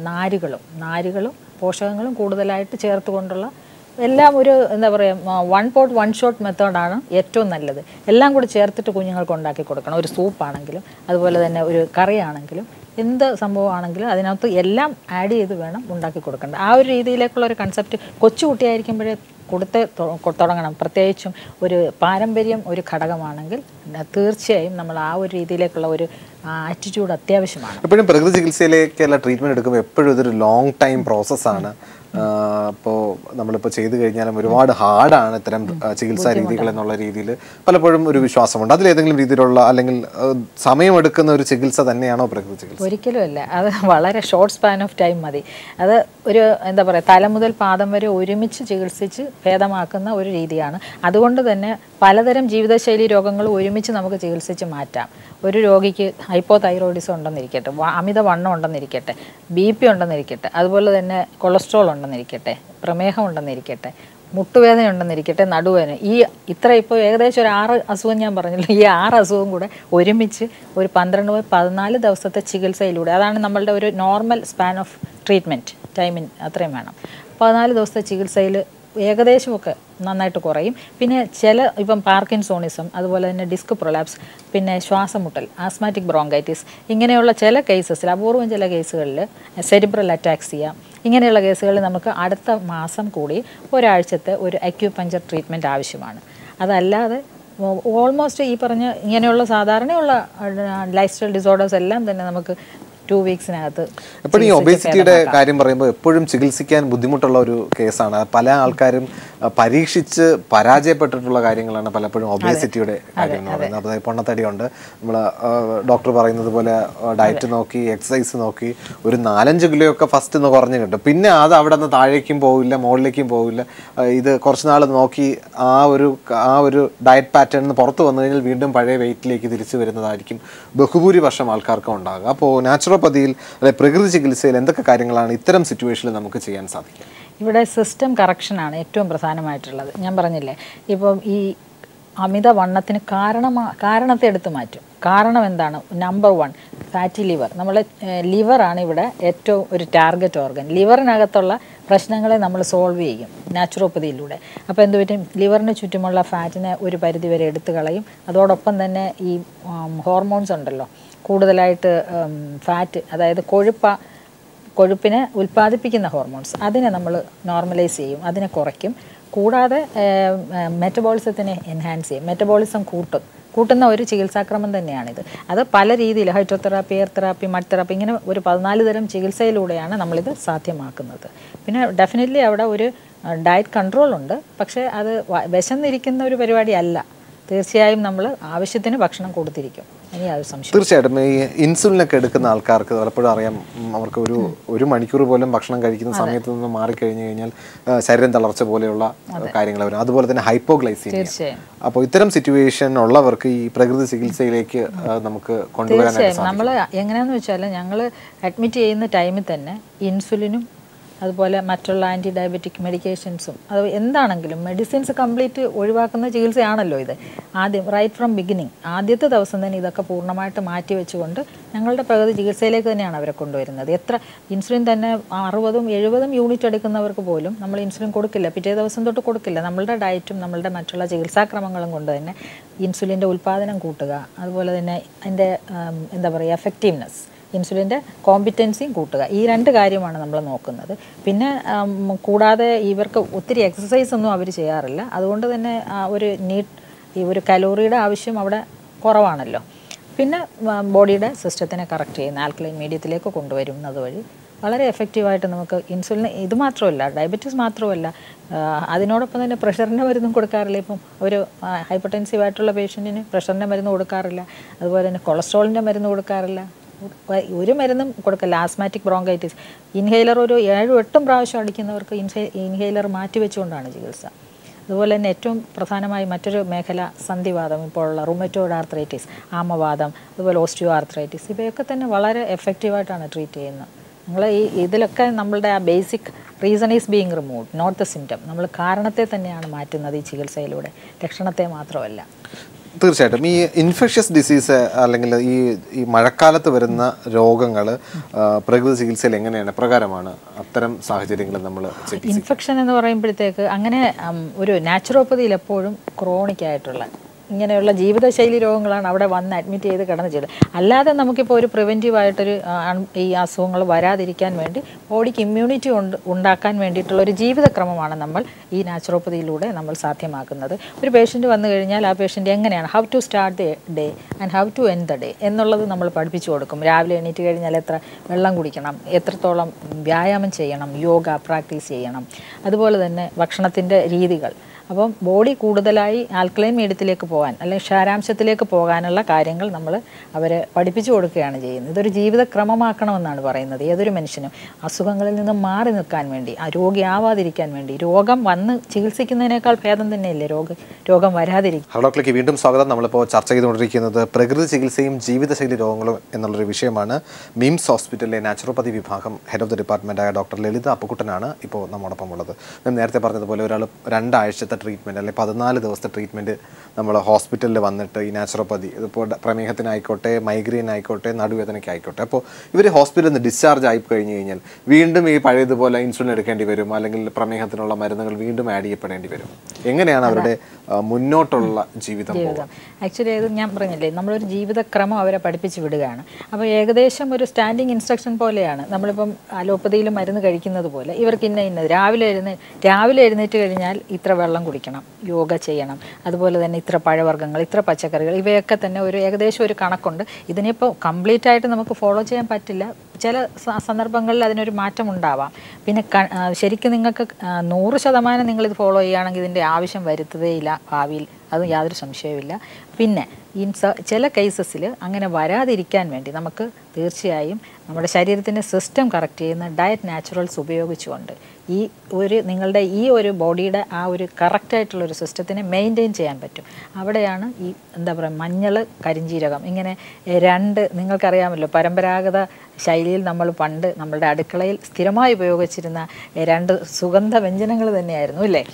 നാരുകളും പോഷകങ്ങളും കൂടുതലായിട്ട് ചേർത്തുകൊണ്ടുള്ള എല്ലാം ഒരു എന്താ പറയുക, വൺ പോട്ട് വൺ ഷോട്ട് മെത്തേഡാണ് ഏറ്റവും നല്ലത്. എല്ലാം കൂടി ചേർത്തിട്ട് കുഞ്ഞുങ്ങൾക്ക് ഉണ്ടാക്കി കൊടുക്കണം. ഒരു സൂപ്പാണെങ്കിലും അതുപോലെ തന്നെ ഒരു കറിയാണെങ്കിലും എന്ത് സംഭവമാണെങ്കിലും അതിനകത്ത് എല്ലാം ആഡ് ചെയ്ത് വേണം ഉണ്ടാക്കി കൊടുക്കേണ്ടത്. ആ ഒരു രീതിയിലേക്കുള്ള ഒരു കൺസെപ്റ്റ് കൊച്ചുകുട്ടിയായിരിക്കുമ്പോഴേ തുടങ്ങണം. പ്രത്യേകിച്ചും ഒരു പാരമ്പര്യം ഒരു ഘടകമാണെങ്കിൽ തീർച്ചയായും നമ്മൾ ആ ഒരു രീതിയിലേക്കുള്ള ഒരു ആറ്റിറ്റ്യൂഡ് അത്യാവശ്യമാണ്. എപ്പോഴും പ്രകൃതി ചികിത്സയിലേക്കുള്ള ട്രീറ്റ്മെൻറ്റ് എടുക്കുമ്പോൾ എപ്പോഴും ഇതൊരു ലോങ് ടൈം പ്രോസസ്സാണ്. ഇപ്പോൾ നമ്മളിപ്പോൾ ചെയ്തു കഴിഞ്ഞാലും ഒരുപാട് ഹാർഡാണ് ഇത്തരം ചികിത്സാ രീതികൾ എന്നുള്ള രീതിയിൽ പലപ്പോഴും ഒരു വിശ്വാസമുണ്ട്. അതിലേതെങ്കിലും രീതിയിലുള്ള അല്ലെങ്കിൽ സമയമെടുക്കുന്ന ഒരു ചികിത്സ തന്നെയാണോ പ്രകൃതി ചികിത്സ? ഒരിക്കലും അല്ല. അത് വളരെ ഷോർട്ട് സ്പാൻ ഓഫ് ടൈം മതി. അത് ഒരു എന്താ പറയുക, തല മുതൽ പാദം വരെ ഒരുമിച്ച് ചികിത്സിച്ച് ഭേദമാക്കുന്ന ഒരു രീതിയാണ്. അതുകൊണ്ട് തന്നെ പലതരം ജീവിതശൈലി രോഗങ്ങൾ ഒരുമിച്ച് നമുക്ക് ചികിത്സിച്ച് മാറ്റാം. ഒരു രോഗിക്ക് ഹൈപ്പോതൈറോയിഡിസം ഉണ്ടെന്നിരിക്കട്ടെ, അമിതവണ്ണം ഉണ്ടെന്നിരിക്കട്ടെ, BP ഉണ്ടെന്നിരിക്കട്ടെ, അതുപോലെ തന്നെ കൊളസ്ട്രോൾ ഉണ്ടെന്നിരിക്കട്ടെ, പ്രമേഹം ഉണ്ടെന്നിരിക്കട്ടെ, മുട്ടുവേദന ഉണ്ടെന്നിരിക്കട്ടെ, നടുവേദന, ഇപ്പോൾ ഏകദേശം ഒരു 6 അസുഖം ഞാൻ പറഞ്ഞല്ലോ. ഈ 6 അസുഖം കൂടെ ഒരുമിച്ച് ഒരു 12-14 ദിവസത്തെ ചികിത്സയിലൂടെ, അതാണ് നമ്മളുടെ ഒരു നോർമൽ സ്പാൻ ഓഫ് ട്രീറ്റ്മെൻറ്റ് ടൈമിൻ, അത്രയും വേണം. 14 ദിവസത്തെ ചികിത്സയിൽ ഏകദേശമൊക്കെ നന്നായിട്ട് കുറയും. പിന്നെ ഇപ്പം പാർക്കിൻസോണിസം, അതുപോലെ തന്നെ ഡിസ്ക് പ്രൊലാപ്സ്, പിന്നെ ശ്വാസമുട്ടൽ, ആസ്മാറ്റിക് ബ്രോങ്കൈറ്റിസ്, ഇങ്ങനെയുള്ള ചില കേസസിൽ, അപൂർവം ചില കേസുകളിൽ സെറിബ്രൽ അറ്റാക്സിയ, ഇങ്ങനെയുള്ള കേസുകളിൽ നമുക്ക് അടുത്ത മാസം കൂടി ഒരാഴ്ചത്തെ ഒരു അക്യൂപഞ്ചർ ട്രീറ്റ്മെൻറ്റ് ആവശ്യമാണ്. അതല്ലാതെ ഓൾമോസ്റ്റ് ഈ പറഞ്ഞ ഇങ്ങനെയുള്ള സാധാരണയുള്ള ലൈഫ് സ്റ്റൈൽ ഡിസോർഡേഴ്സ് എല്ലാം തന്നെ നമുക്ക് 2 വീക്സിനകത്ത്. എപ്പോഴും ഈ ഒബേസിറ്റിയുടെ കാര്യം പറയുമ്പോൾ എപ്പോഴും ചികിത്സിക്കാൻ ബുദ്ധിമുട്ടുള്ള ഒരു കേസാണ്. പല ആൾക്കാരും പരീക്ഷിച്ച് പരാജയപ്പെട്ടിട്ടുള്ള കാര്യങ്ങളാണ് പലപ്പോഴും ഒബേസിറ്റിയുടെ കാര്യം എന്ന് പറയുന്നത്. അപ്പോൾ പൊണ്ണത്തടിയുണ്ട്, നമ്മൾ ഡോക്ടർ പറയുന്നത് പോലെ ഡയറ്റ് നോക്കി എക്സസൈസ് നോക്കി ഒരു 4-5 കിലോ ഒക്കെ ഫസ്റ്റ് ഒന്ന് കുറഞ്ഞു കിട്ടും. പിന്നെ അത് അവിടെ നിന്ന് താഴേക്കും പോവില്ല, മുകളിലേക്കും പോവില്ല. ഇത് കുറച്ച് നാൾ നോക്കി ആ ഒരു ഡയറ്റ് പാറ്റേണിൽ പുറത്ത് വന്നു കഴിഞ്ഞാൽ വീണ്ടും പഴയ വെയിറ്റിലേക്ക് തിരിച്ചു വരുന്നതായിരിക്കും ബഹുഭൂരിപക്ഷം ആൾക്കാർക്കും ഉണ്ടാകുക. അപ്പോൾ നാച്ചുറോപ്പതിയിൽ അല്ലെ പ്രകൃതി ചികിത്സയിൽ എന്തൊക്കെ കാര്യങ്ങളാണ് ഇത്തരം സിറ്റുവേഷനിൽ നമുക്ക് ചെയ്യാൻ സാധിക്കുക? ഇവിടെ സിസ്റ്റം കറക്ഷനാണ് ഏറ്റവും പ്രധാനമായിട്ടുള്ളത്. ഞാൻ പറഞ്ഞില്ലേ, ഇപ്പം ഈ അമിതവണ്ണത്തിന് കാരണത്തെ എടുത്തു മാറ്റും. കാരണം എന്താണ്? Number 1 fatty liver. നമ്മളെ ലിവറാണ് ഇവിടെ ഏറ്റവും ഒരു ടാർഗറ്റ് ഓർഗൻ. ലിവറിനകത്തുള്ള പ്രശ്നങ്ങളെ നമ്മൾ സോൾവ് ചെയ്യും നാച്ചുറോപ്പതിയിലൂടെ. അപ്പോൾ എന്ത് പറ്റും? ലിവറിന് ചുറ്റുമുള്ള ഫാറ്റിനെ ഒരു പരിധിവരെ എടുത്തു കളയും. അതോടൊപ്പം തന്നെ ഈ ഹോർമോൺസ് ഉണ്ടല്ലോ, കൂടുതലായിട്ട് ഫാറ്റ്, അതായത് കൊഴുപ്പിനെ ഉൽപ്പാദിപ്പിക്കുന്ന ഹോർമോൺസ്, അതിനെ നമ്മൾ നോർമലൈസ് ചെയ്യും, അതിനെ കുറയ്ക്കും. കൂടാതെ മെറ്റബോളിസത്തിനെ എൻഹാൻസ് ചെയ്യും. മെറ്റബോളിസം കൂട്ടുന്ന ഒരു ചികിത്സാക്രമം തന്നെയാണിത്. അത് പല രീതിയിൽ hydrotherapy, air therapy, mud therapy, ഇങ്ങനെ ഒരു 14 തരം ചികിത്സയിലൂടെയാണ് നമ്മളിത് സാധ്യമാക്കുന്നത്. പിന്നെ ഡെഫിനറ്റ്ലി അവിടെ ഒരു ഡയറ്റ് കൺട്രോൾ ഉണ്ട്. പക്ഷേ അത് വിശന്നിരിക്കുന്ന ഒരു പരിപാടി അല്ല. തീർച്ചയായും നമ്മൾ ആവശ്യത്തിന് ഭക്ഷണം കൊടുത്തിരിക്കും. ഇനി അത് സംശയം. തീർച്ചയായിട്ടും ഈ ഇൻസുലിനൊക്കെ എടുക്കുന്ന ആൾക്കാർക്ക് പലപ്പോഴും അറിയാം, അവർക്ക് ഒരു മണിക്കൂർ പോലും ഭക്ഷണം കഴിക്കുന്ന സമയത്ത് നിന്ന് മാറിക്കഴിഞ്ഞു കഴിഞ്ഞാൽ ശരീരം തളർച്ച പോലെയുള്ള കാര്യങ്ങൾ വരും. അതുപോലെ തന്നെ ഹൈപ്പോഗ്ലൈസീമിയ. അപ്പോൾ ഇത്തരം സിറ്റുവേഷൻ ഉള്ളവർക്ക് ഈ പ്രകൃതി ചികിത്സയിലേക്ക് നമുക്ക് കൊണ്ടുവരാനായിട്ട് നമ്മൾ എങ്ങനെയാണെന്ന് വെച്ചാൽ, ഞങ്ങൾ അഡ്മിറ്റ് ചെയ്യുന്ന ടൈമിൽ തന്നെ ഇൻസുലിനും അതുപോലെ മറ്റുള്ള ആൻറ്റി ഡയബറ്റിക് മെഡിക്കേഷൻസും, അത് എന്താണെങ്കിലും മെഡിസിൻസ് കംപ്ലീറ്റ് ഒഴിവാക്കുന്ന ചികിത്സയാണല്ലോ ഇത്. ആദ്യം റൈറ്റ് ഫ്രം ബിഗിനിങ് ആദ്യത്തെ ദിവസം തന്നെ ഇതൊക്കെ പൂർണ്ണമായിട്ട് മാറ്റി വെച്ചുകൊണ്ട് ഞങ്ങളുടെ പ്രകൃതി ചികിത്സയിലേക്ക് തന്നെയാണ് അവരെ കൊണ്ടുവരുന്നത്. എത്ര ഇൻസുലിൻ തന്നെ 60-70 യൂണിറ്റ് എടുക്കുന്നവർക്ക് പോലും നമ്മൾ ഇൻസുലിൻ കൊടുക്കില്ല, പിറ്റേ ദിവസം തൊട്ട് കൊടുക്കില്ല. നമ്മളുടെ ഡയറ്റും നമ്മളുടെ മറ്റുള്ള ചികിത്സാക്രമങ്ങളും കൊണ്ട് തന്നെ ഇൻസുലിൻ്റെ ഉൽപ്പാദനം കൂട്ടുക, അതുപോലെ തന്നെ അതിൻ്റെ എന്താ പറയുക എഫക്റ്റീവ്നെസ്, ഇൻസുലിൻ്റെ കോമ്പിറ്റൻസിയും കൂട്ടുക, ഈ 2 കാര്യമാണ് നമ്മൾ നോക്കുന്നത്. പിന്നെ കൂടാതെ ഇവർക്ക് ഒത്തിരി എക്സസൈസ് ഒന്നും അവർ ചെയ്യാറില്ല. അതുകൊണ്ട് തന്നെ ഒരു കലോറിയുടെ ആവശ്യം അവിടെ കുറവാണല്ലോ. പിന്നെ ബോഡിയുടെ സിസ്റ്റത്തിനെ കറക്റ്റ് ചെയ്യുന്ന ആൽക്കലൈൻ മീഡിയത്തിലേക്ക് കൊണ്ടുവരുന്നത് വഴി വളരെ എഫക്റ്റീവായിട്ട് നമുക്ക് ഇൻസുലിൻ ഇത് മാത്രമല്ല, ഡയബറ്റീസ് മാത്രമല്ല, അതിനോടൊപ്പം തന്നെ പ്രഷറിൻ്റെ മരുന്നും കൊടുക്കാറില്ല. ഇപ്പം ഒരു ഹൈപ്പർടെൻസീവ് ആയിട്ടുള്ള പേഷ്യൻറ്റിന് പ്രഷറിൻ്റെ മരുന്ന് കൊടുക്കാറില്ല, അതുപോലെ തന്നെ കൊളസ്ട്രോളിൻ്റെ മരുന്ന് കൊടുക്കാറില്ല, ഒരു മരുന്നും കൊടുക്കില്ല. ആസ്മാറ്റിക് ബ്രോങ്കൈറ്റിസ് ഇൻഹേലർ ഒരു 7-8 പ്രാവശ്യം അടിക്കുന്നവർക്ക് ഇൻഹേലർ മാറ്റിവെച്ചുകൊണ്ടാണ് ചികിത്സ. അതുപോലെ തന്നെ ഏറ്റവും പ്രധാനമായി മറ്റൊരു മേഖല സന്ധിവാദം, ഇപ്പോൾ ഉള്ള റുമറ്റോയ്ഡ് ആർത്രൈറ്റിസ്, ആമവാദം, അതുപോലെ ഓസ്റ്റിയോ ആർത്രൈറ്റിസ്, ഇവയൊക്കെ തന്നെ വളരെ എഫക്റ്റീവായിട്ടാണ് ട്രീറ്റ് ചെയ്യുന്നത്. നമ്മൾ ഇതിലൊക്കെ നമ്മളുടെ ആ basic reason is being removed, not the symptom. നമ്മൾ കാരണത്തെ തന്നെയാണ് മാറ്റുന്നത് ഈ ചികിത്സയിലൂടെ, ലക്ഷണത്തെ മാത്രമല്ല. തീർച്ചയായിട്ടും ഈ ഇൻഫെക്ഷ്യസ് ഡിസീസ് അല്ലെങ്കിൽ ഈ മഴക്കാലത്ത് വരുന്ന രോഗങ്ങൾ പ്രകൃതി ചികിത്സയിൽ എങ്ങനെയാണ് പ്രകാരമാണ് അത്തരം സാഹചര്യങ്ങളിൽ നമ്മൾ ഇൻഫെക്ഷൻ എന്ന് പറയുമ്പോഴത്തേക്ക് അങ്ങനെ ഒരു നാച്ചുറോപ്പതിയിൽ എപ്പോഴും ക്രോണിക് ആയിട്ടുള്ള ഇങ്ങനെയുള്ള ജീവിതശൈലി രോഗങ്ങളാണ് അവിടെ വന്ന് അഡ്മിറ്റ് ചെയ്ത് കിടന്ന് ചെയ്തത്. അല്ലാതെ നമുക്കിപ്പോൾ ഒരു പ്രിവെൻറ്റീവായിട്ടൊരു ഈ അസുഖങ്ങൾ വരാതിരിക്കാൻ വേണ്ടി ബോഡിക്ക് ഇമ്മ്യൂണിറ്റി ഉണ്ടാക്കാൻ വേണ്ടിയിട്ടുള്ള ഒരു ജീവിതക്രമമാണ് നമ്മൾ ഈ നാച്ചുറോപ്പതിയിലൂടെ നമ്മൾ സാധ്യമാക്കുന്നത്. ഒരു പേഷ്യൻ്റ് വന്നു കഴിഞ്ഞാൽ ആ പേഷ്യൻ്റ് എങ്ങനെയാണ് how to start the day and how to end the day എന്നുള്ളത് നമ്മൾ പഠിപ്പിച്ചു കൊടുക്കും. രാവിലെ എണീറ്റ് കഴിഞ്ഞാൽ എത്ര വെള്ളം കുടിക്കണം, എത്രത്തോളം വ്യായാമം ചെയ്യണം, യോഗ പ്രാക്ടീസ് ചെയ്യണം, അതുപോലെ തന്നെ ഭക്ഷണത്തിൻ്റെ രീതികൾ. അപ്പം ബോഡി കൂടുതലായി ആൽക്കലൈൻ മീഡിയത്തിലേക്ക് പോകാൻ അല്ലെങ്കിൽ ക്ഷാരാംശത്തിലേക്ക് പോകാനുള്ള കാര്യങ്ങൾ നമ്മൾ അവരെ പഠിപ്പിച്ചു കൊടുക്കുകയാണ് ചെയ്യുന്നത്. ഇതൊരു ജീവിതക്രമമാക്കണമെന്നാണ് പറയുന്നത്. ഏതൊരു മനുഷ്യനും അസുഖങ്ങളിൽ നിന്ന് മാറി നിൽക്കാൻ വേണ്ടി, ആ രോഗിയാവാതിരിക്കാൻ വേണ്ടി, രോഗം വന്ന് ചികിത്സിക്കുന്നതിനേക്കാൾ ഭേദം തന്നെയല്ലേ രോഗം വരാതിരിക്കും. ഹലോ ഡോക്ടറിലേക്ക് വീണ്ടും സ്വാഗതം. നമ്മളിപ്പോൾ ചർച്ച ചെയ്തുകൊണ്ടിരിക്കുന്നത് പ്രകൃതി ചികിത്സയും ജീവിതശൈലി രോഗങ്ങളും എന്നുള്ളൊരു വിഷയമാണ്. മിംസ് ഹോസ്പിറ്റലിലെ നാച്ചുറോപ്പതി വിഭാഗം ഹെഡ് ഓഫ് ദി ഡിപ്പാർട്ട്മെൻറ്റായ ഡോക്ടർ ലളിത അപ്പുക്കുട്ടനാണ് ഇപ്പോൾ നമ്മോടൊപ്പം ഉള്ളത്. ഞാൻ നേരത്തെ പറഞ്ഞതുപോലെ ഒരാൾ 2 ആഴ്ചത്തെ ട്രീറ്റ്മെൻറ്റ് അല്ലെങ്കിൽ 14 ദിവസത്തെ ട്രീറ്റ്മെൻറ്റ് നമ്മൾ ഹോസ്പിറ്റലിൽ വന്നിട്ട് ഈ നാച്ചുറോപ്പതി, ഇതിപ്പോൾ പ്രമേഹത്തിനായിക്കോട്ടെ, മൈഗ്രെയിൻ ആയിക്കോട്ടെ, നടുവേദനയ്ക്കായിക്കോട്ടെ, അപ്പോൾ ഇവർ ഹോസ്പിറ്റലിൽ നിന്ന് ഡിസ്ചാർജ് ആയി കഴിഞ്ഞ് കഴിഞ്ഞാൽ വീണ്ടും ഈ പഴയതുപോലെ ഇൻസുലിൻ എടുക്കേണ്ടി വരും, അല്ലെങ്കിൽ പ്രമേഹത്തിനുള്ള മരുന്നുകൾ വീണ്ടും ആഡ് ചെയ്യപ്പെടേണ്ടി വരും. എങ്ങനെയാണ് അവരുടെ മുന്നോട്ടുള്ള ജീവിതം? ആക്ച്വലി അത് ഞാൻ പറഞ്ഞില്ലേ, നമ്മളൊരു ജീവിതക്രമം അവരെ പഠിപ്പിച്ച് വിടുകയാണ്. അപ്പോൾ ഏകദേശം ഒരു സ്റ്റാൻഡിങ് ഇൻസ്ട്രക്ഷൻ പോലെയാണ്. നമ്മളിപ്പം അലോപ്പതിയിൽ മരുന്ന് കഴിക്കുന്നത് പോലെ ഇവർക്ക് ഇന്നത് രാവിലെ എഴുന്നേറ്റ് കഴിഞ്ഞാൽ ഇത്ര വെള്ളം കുടിക്കണം, യോഗ ചെയ്യണം, അതുപോലെ തന്നെ ഇത്ര പഴവർഗ്ഗങ്ങൾ, ഇത്ര പച്ചക്കറികൾ, ഇവയൊക്കെ തന്നെ ഒരു ഏകദേശം ഒരു കണക്കുണ്ട്. ഇതിനിപ്പോൾ കംപ്ലീറ്റ് ആയിട്ട് നമുക്ക് ഫോളോ ചെയ്യാൻ പറ്റില്ല, ചില സന്ദർഭങ്ങളിൽ അതിനൊരു മാറ്റം ഉണ്ടാവാം. പിന്നെ ശരിക്കും നിങ്ങൾക്ക് 100% നിങ്ങളിത് ഫോളോ ചെയ്യുകയാണെങ്കിൽ ഇതിൻ്റെ ആവശ്യം വരുത്തുകയില്ല ഭാവിയിൽ, അതും യാതൊരു സംശയവുമില്ല. പിന്നെ ചില കേസസിൽ അങ്ങനെ വരാതിരിക്കാൻ വേണ്ടി നമുക്ക് തീർച്ചയായും നമ്മുടെ ശരീരത്തിൻ്റെ സിസ്റ്റം കറക്റ്റ് ചെയ്യുന്ന ഡയറ്റ് നാച്ചുറൽസ് ഉപയോഗിച്ചുകൊണ്ട് നിങ്ങളുടെ ഈ ഒരു ബോഡിയുടെ ആ ഒരു കറക്റ്റായിട്ടുള്ളൊരു സിസ്റ്റത്തിനെ മെയിൻറ്റെയിൻ ചെയ്യാൻ പറ്റും. അവിടെയാണ് ഈ എന്താ പറയുക മഞ്ഞൾ, കരിഞ്ജീരകം, ഇങ്ങനെ 2 നിങ്ങൾക്കറിയാമല്ലോ പരമ്പരാഗത ശൈലിയിൽ നമ്മൾ പണ്ട് നമ്മളുടെ അടുക്കളയിൽ സ്ഥിരമായി ഉപയോഗിച്ചിരുന്ന 2 സുഗന്ധ വ്യഞ്ജനങ്ങൾ തന്നെയായിരുന്നു അല്ലേ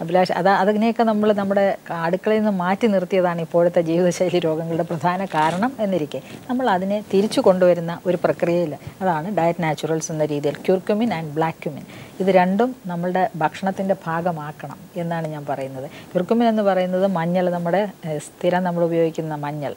അഭിലാഷ്? അതിനെയൊക്കെ നമ്മൾ നമ്മുടെ അടുക്കളയിൽ നിന്ന് മാറ്റി നിർത്തിയതാണ് ഇപ്പോഴത്തെ ജീവിതശൈലി രോഗങ്ങളുടെ പ്രധാന കാരണം എന്നിരിക്കെ നമ്മൾ അതിനെ തിരിച്ചു കൊണ്ടുവരുന്ന ഒരു പ്രക്രിയയിൽ അതാണ് ഡയറ്റ് നാച്ചുറൽസ് എന്ന രീതിയിൽ ക്യൂർക്കുമിൻ ആൻഡ് ബ്ലാക്ക് ക്യുമിൻ ഇത് രണ്ടും നമ്മളുടെ ഭക്ഷണത്തിൻ്റെ ഭാഗമാക്കണം എന്നാണ് ഞാൻ പറയുന്നത്. ക്യൂർക്കുമിൻ എന്ന് പറയുന്നത് മഞ്ഞൾ, നമ്മുടെ സ്ഥിരം നമ്മൾ ഉപയോഗിക്കുന്ന മഞ്ഞൾ,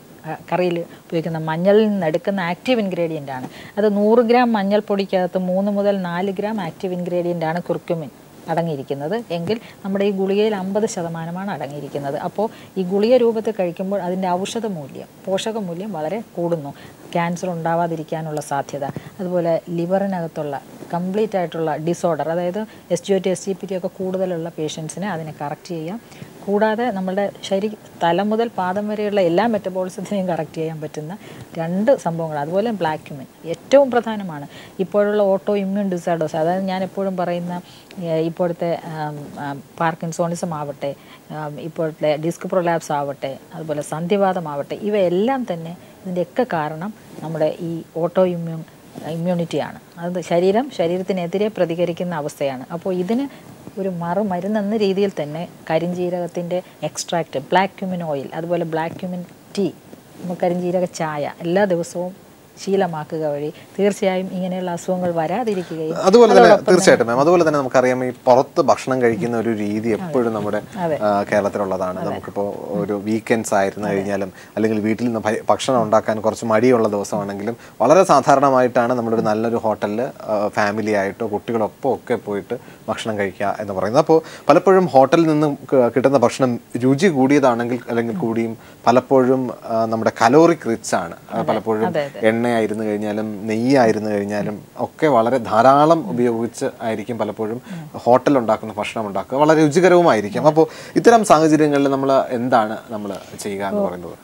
കറിയിൽ ഉപയോഗിക്കുന്ന മഞ്ഞളിൽ നിന്ന് എടുക്കുന്ന ആക്റ്റീവ് ഇൻഗ്രീഡിയൻ്റ് ആണ്. അത് 100 ഗ്രാം മഞ്ഞൾപ്പൊടിക്കകത്ത് 3 മുതൽ 4 ഗ്രാം ആക്റ്റീവ് ഇൻഗ്രീഡിയൻ്റ് ആണ് കുർക്കുമിൻ അടങ്ങിയിരിക്കുന്നത് എങ്കിൽ നമ്മുടെ ഈ ഗുളികയിൽ 50% അടങ്ങിയിരിക്കുന്നത്. അപ്പോൾ ഈ ഗുളിക രൂപത്തിൽ കഴിക്കുമ്പോൾ അതിൻ്റെ ഔഷധ മൂല്യം, പോഷക മൂല്യം വളരെ കൂടുന്നു. ക്യാൻസർ ഉണ്ടാവാതിരിക്കാനുള്ള സാധ്യത, അതുപോലെ ലിവറിനകത്തുള്ള കംപ്ലീറ്റ് ആയിട്ടുള്ള ഡിസോർഡർ, അതായത് SGOT SGPT ഒക്കെ കൂടുതലുള്ള പേഷ്യൻസിനെ അതിനെ കറക്റ്റ് ചെയ്യാം. കൂടാതെ നമ്മളുടെ തല മുതൽ പാദം വരെയുള്ള എല്ലാ മെറ്റബോളിസത്തിനെയും കറക്റ്റ് ചെയ്യാൻ പറ്റുന്ന 2 സംഭവങ്ങൾ. അതുപോലെ ബ്ലാക്ക് ക്യുമിൻ ഏറ്റവും പ്രധാനമാണ്. ഇപ്പോഴുള്ള ഓട്ടോ ഇമ്മ്യൂൺ ഡിസോർഡേഴ്സ്, അതായത് ഞാൻ എപ്പോഴും പറയുന്ന ഇപ്പോഴത്തെ പാർക്കിൻസോണിസം ആവട്ടെ, ഇപ്പോഴത്തെ ഡിസ്ക് പ്രൊലാപ്സ് ആവട്ടെ, അതുപോലെ സന്ധിവാതമാവട്ടെ, ഇവയെല്ലാം തന്നെ ഇതിൻ്റെയൊക്കെ കാരണം നമ്മുടെ ഈ ഓട്ടോ ഇമ്മ്യൂണിറ്റിയാണ്. അത് ശരീരത്തിനെതിരെ പ്രതികരിക്കുന്ന അവസ്ഥയാണ്. അപ്പോൾ ഇതിന് ഒരു മറുമരുന്നെന്ന രീതിയിൽ തന്നെ കരിഞ്ജീരകത്തിൻ്റെ എക്സ്ട്രാക്റ്റ്, ബ്ലാക്ക് ക്യുമിൻ ഓയിൽ, അതുപോലെ ബ്ലാക്ക് ക്യുമിൻ ടീ, കരിഞ്ജീരക ചായ എല്ലാ ദിവസവും ശീലമാക്കുക വഴി തീർച്ചയായും ഇങ്ങനെയുള്ള അസുഖങ്ങൾ വരാതിരിക്കുകയും. അതുപോലെ തന്നെ തീർച്ചയായിട്ടും മാം, അതുപോലെ തന്നെ നമുക്കറിയാം ഈ പുറത്ത് ഭക്ഷണം കഴിക്കുന്ന ഒരു രീതി എപ്പോഴും നമ്മുടെ കേരളത്തിലുള്ളതാണ്. നമുക്കിപ്പോൾ ഒരു വീക്കെൻഡ്സ് ആയിരുന്നു കഴിഞ്ഞാലും അല്ലെങ്കിൽ വീട്ടിൽ നിന്ന് ഭക്ഷണം ഉണ്ടാക്കാൻ കുറച്ച് മടിയുള്ള ദിവസമാണെങ്കിലും വളരെ സാധാരണമായിട്ടാണ് നമ്മളൊരു നല്ലൊരു ഹോട്ടലിൽ ഫാമിലി ആയിട്ടോ കുട്ടികളൊപ്പം ഒക്കെ പോയിട്ട് ഭക്ഷണം കഴിക്കുക എന്ന് പറയുന്നത്. അപ്പോൾ പലപ്പോഴും ഹോട്ടലിൽ നിന്നും കിട്ടുന്ന ഭക്ഷണം രുചി കൂടിയതാണെങ്കിൽ അല്ലെങ്കിൽ കൂടിയും പലപ്പോഴും നമ്മുടെ കലോറിക് റിച്ച് ആണ്. പലപ്പോഴും എണ്ണ എണ്ണയായിരുന്നു കഴിഞ്ഞാലും നെയ്യായിരുന്നു കഴിഞ്ഞാലും ഒക്കെ വളരെ ധാരാളം ഉപയോഗിച്ച് ആയിരിക്കും പലപ്പോഴും ഹോട്ടൽ ഉണ്ടാക്കുന്ന ഭക്ഷണം ഉണ്ടാക്കുക, വളരെ രുചികരവുമായിരിക്കും. അപ്പോൾ ഇത്തരം സാഹചര്യങ്ങളിൽ നമ്മൾ എന്താണ് നമ്മൾ ചെയ്യുക എന്ന് പറയുന്നത്?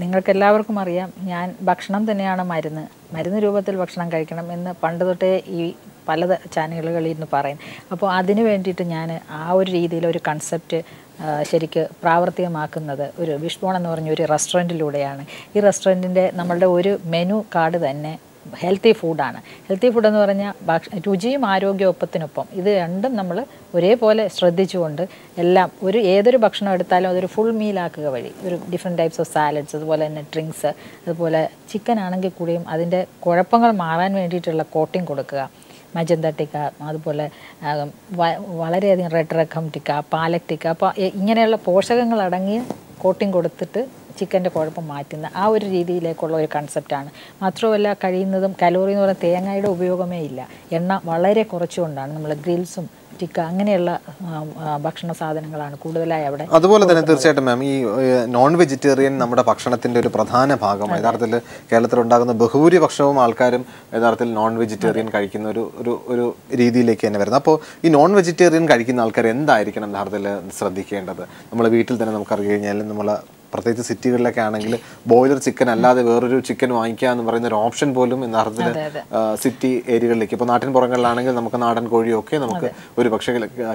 നിങ്ങൾക്ക് എല്ലാവർക്കും അറിയാം, ഞാൻ ഭക്ഷണം തന്നെയാണ് മരുന്ന് രൂപത്തിൽ ഭക്ഷണം കഴിക്കണം എന്ന് പണ്ട് തൊട്ടേ ഈ പല ചാനലുകളിൽ നിന്ന് പറയും. അപ്പോൾ അതിന് വേണ്ടിയിട്ട് ഞാൻ ആ ഒരു രീതിയിൽ ഒരു കൺസെപ്റ്റ് ശരിക്ക് പ്രാവർത്തികമാക്കുന്നത് ഒരു വിഷ്ബോൺ എന്ന് പറഞ്ഞ ഒരു റെസ്റ്റോറൻറ്റിലൂടെയാണ്. ഈ റെസ്റ്റോറൻറ്റിൻ്റെ നമ്മളുടെ ഒരു മെനു കാർഡ് തന്നെ ഹെൽത്തി ഫുഡാണ്. ഹെൽത്തി ഫുഡ് എന്ന് പറഞ്ഞാൽ രുചിയും ആരോഗ്യവും ഒപ്പത്തിനൊപ്പം ഇത് രണ്ടും നമ്മൾ ഒരേപോലെ ശ്രദ്ധിച്ചുകൊണ്ട് എല്ലാം ഏതൊരു ഭക്ഷണം എടുത്താലും അതൊരു ഫുൾ മീലാക്കുക വഴി ഒരു ഡിഫറെൻറ്റ് ടൈപ്സ് ഓഫ് സാലഡ്സ്, അതുപോലെ തന്നെ ഡ്രിങ്ക്സ്, അതുപോലെ ചിക്കൻ ആണെങ്കിൽ കൂടിയും അതിൻ്റെ കുഴപ്പങ്ങൾ മാറാൻ വേണ്ടിയിട്ടുള്ള കോട്ടിങ് കൊടുക്കുക. മജന്ത ടിക്ക, അതുപോലെ വളരെയധികം റെഡ് റക്കം ടിക്ക, പാലക് ടിക്ക, അപ്പോൾ ഇങ്ങനെയുള്ള പോഷകങ്ങൾ അടങ്ങിയ കോട്ടിങ് കൊടുത്തിട്ട് ചിക്കൻ്റെ കുഴപ്പം മാറ്റുന്ന ആ ഒരു രീതിയിലേക്കുള്ള ഒരു കൺസെപ്റ്റാണ്. മാത്രമല്ല കഴിയുന്നതും കലോറി എന്ന് പറയുന്ന തേങ്ങയുടെ ഉപയോഗമേ ഇല്ല. എണ്ണ വളരെ കുറച്ചുകൊണ്ടാണ് നമ്മൾ ഗ്രിൽസും ടിക്ക അങ്ങനെയുള്ള ഭക്ഷണ സാധനങ്ങളാണ് കൂടുതലായി അവിടെ. അതുപോലെ തന്നെ തീർച്ചയായിട്ടും മാം, ഈ നോൺ വെജിറ്റേറിയൻ നമ്മുടെ ഭക്ഷണത്തിന്റെ ഒരു പ്രധാന ഭാഗമാണ്. യഥാർത്ഥത്തിൽ കേരളത്തിൽ ഉണ്ടാകുന്ന ബഹുഭൂരിപക്ഷവും ആൾക്കാരും യഥാർത്ഥത്തിൽ നോൺ വെജിറ്റേറിയൻ കഴിക്കുന്ന ഒരു രീതിയിലേക്ക് തന്നെ വരുന്നത്. അപ്പോൾ ഈ നോൺ വെജിറ്റേറിയൻ കഴിക്കുന്ന ആൾക്കാർ എന്തായിരിക്കണം യഥാർത്ഥത്തിൽ ശ്രദ്ധിക്കേണ്ടത്? നമ്മൾ വീട്ടിൽ തന്നെ നമുക്കറിയാം കഴിഞ്ഞാൽ നമ്മൾ പ്രത്യേകിച്ച് സിറ്റികളിലൊക്കെ ആണെങ്കിൽ ബോയിലർ ചിക്കൻ അല്ലാതെ വേറൊരു ചിക്കൻ വാങ്ങിക്കുക എന്ന് പറയുന്ന ഒരു ഓപ്ഷൻ പോലും യഥാർത്ഥത്തിൽ സിറ്റി ഏരിയകളിലേക്ക്, ഇപ്പോൾ നാട്ടിൻ പുറങ്ങളിലാണെങ്കിൽ നമുക്ക് നാടൻ കോഴിയൊക്കെ നമുക്ക് ഒരു പക്ഷേ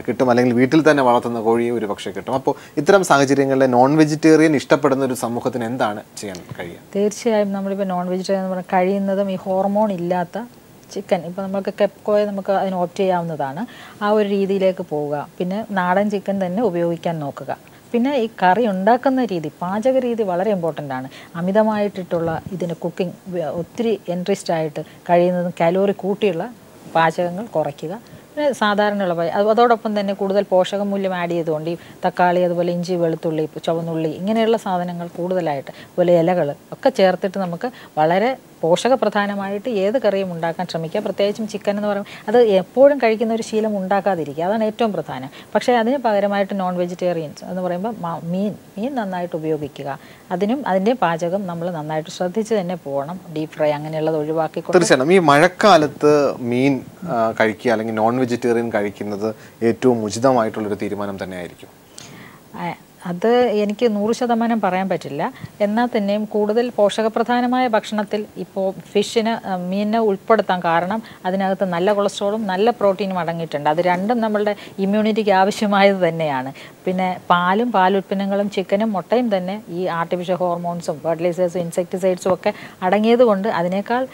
കിട്ടും, അല്ലെങ്കിൽ വീട്ടിൽ തന്നെ വളർത്തുന്ന കോഴിയെ ഒരു പക്ഷേ കിട്ടും. അപ്പോൾ ഇത്തരം സാഹചര്യങ്ങളിൽ നോൺ വെജിറ്റേറിയൻ ഇഷ്ടപ്പെടുന്ന ഒരു സമൂഹത്തിന് എന്താണ് ചെയ്യാൻ കഴിയുക? തീർച്ചയായും നമ്മളിപ്പോൾ നോൺ വെജിറ്റേറിയൻ എന്ന് പറഞ്ഞാൽ കഴിയുന്നതും ഈ ഹോർമോൺ ഇല്ലാത്ത ചിക്കൻ, ഇപ്പോൾ നമുക്ക് കെപ്കോയെ നമുക്ക് അതിന് ഓപ്റ്റ് ചെയ്യാവുന്നതാണ്. ആ ഒരു രീതിയിലേക്ക് പോവുക. പിന്നെ നാടൻ ചിക്കൻ തന്നെ ഉപയോഗിക്കാൻ നോക്കുക. പിന്നെ ഈ കറി ഉണ്ടാക്കുന്ന രീതി, പാചക രീതി വളരെ ഇമ്പോർട്ടൻ്റ് ആണ്. അമിതമായിട്ടിട്ടുള്ള ഇതിന് കുക്കിംഗ് ഒത്തിരി ഇൻട്രസ്റ്റ് ആയിട്ട് കഴിയുന്നതും കലോറി കൂട്ടിയുള്ള പാചകങ്ങൾ കുറയ്ക്കുക. പിന്നെ സാധാരണയുള്ള അതോടൊപ്പം തന്നെ കൂടുതൽ പോഷകമൂല്യം ആഡ് ചെയ്തുകൊണ്ട് ഈ തക്കാളി, അതുപോലെ ഇഞ്ചി, വെളുത്തുള്ളി, ചുവന്നുള്ളി ഇങ്ങനെയുള്ള സാധനങ്ങൾ കൂടുതലായിട്ട്, അതുപോലെ ഇലകൾ ഒക്കെ ചേർത്തിട്ട് നമുക്ക് വളരെ പോഷകപ്രധാനമായിട്ട് ഏത് കറിയും ഉണ്ടാക്കാൻ ശ്രമിക്കുക. പ്രത്യേകിച്ചും ചിക്കൻ എന്ന് പറയുമ്പോൾ അത് എപ്പോഴും കഴിക്കുന്ന ഒരു ശീലം ഉണ്ടാക്കാതിരിക്കുക, അതാണ് ഏറ്റവും പ്രധാനം. പക്ഷേ അതിന് പകരമായിട്ട് നോൺ വെജിറ്റേറിയൻസ് എന്ന് പറയുമ്പോൾ മീൻ നന്നായിട്ട് ഉപയോഗിക്കുക. അതിൻ്റെ പാചകം നമ്മൾ നന്നായിട്ട് ശ്രദ്ധിച്ച് തന്നെ പോകണം. ഡീപ് ഫ്രൈ അങ്ങനെയുള്ളത് ഒഴിവാക്കി. തീർച്ചയായും ഈ മഴക്കാലത്ത് മീൻ കഴിക്കുക അല്ലെങ്കിൽ നോൺ വെജിറ്റേറിയൻ കഴിക്കുന്നത് ഏറ്റവും ഉചിതമായിട്ടുള്ളൊരു തീരുമാനം തന്നെയായിരിക്കും. അത് എനിക്ക് 100% പറയാൻ പറ്റില്ല. എന്നാൽ തന്നെയും കൂടുതൽ പോഷകപ്രധാനമായ ഭക്ഷണത്തിൽ ഇപ്പോൾ മീനിനെ ഉൾപ്പെടുത്താം. കാരണം അതിനകത്ത് നല്ല കൊളസ്ട്രോളും നല്ല പ്രോട്ടീനും അടങ്ങിയിട്ടുണ്ട്. അത് രണ്ടും നമ്മളുടെ ഇമ്മ്യൂണിറ്റിക്ക് ആവശ്യമായത് തന്നെയാണ്. പിന്നെ പാലുൽപ്പന്നങ്ങളും ചിക്കനും മുട്ടയും തന്നെ ഈ ആർട്ടിഫിഷ്യൽ ഹോർമോൺസും ഫെർട്ടിലൈസേഴ്സും ഇൻസെക്ടിസൈഡ്സും ഒക്കെ അടങ്ങിയത് കൊണ്ട് അതിനേക്കാൾ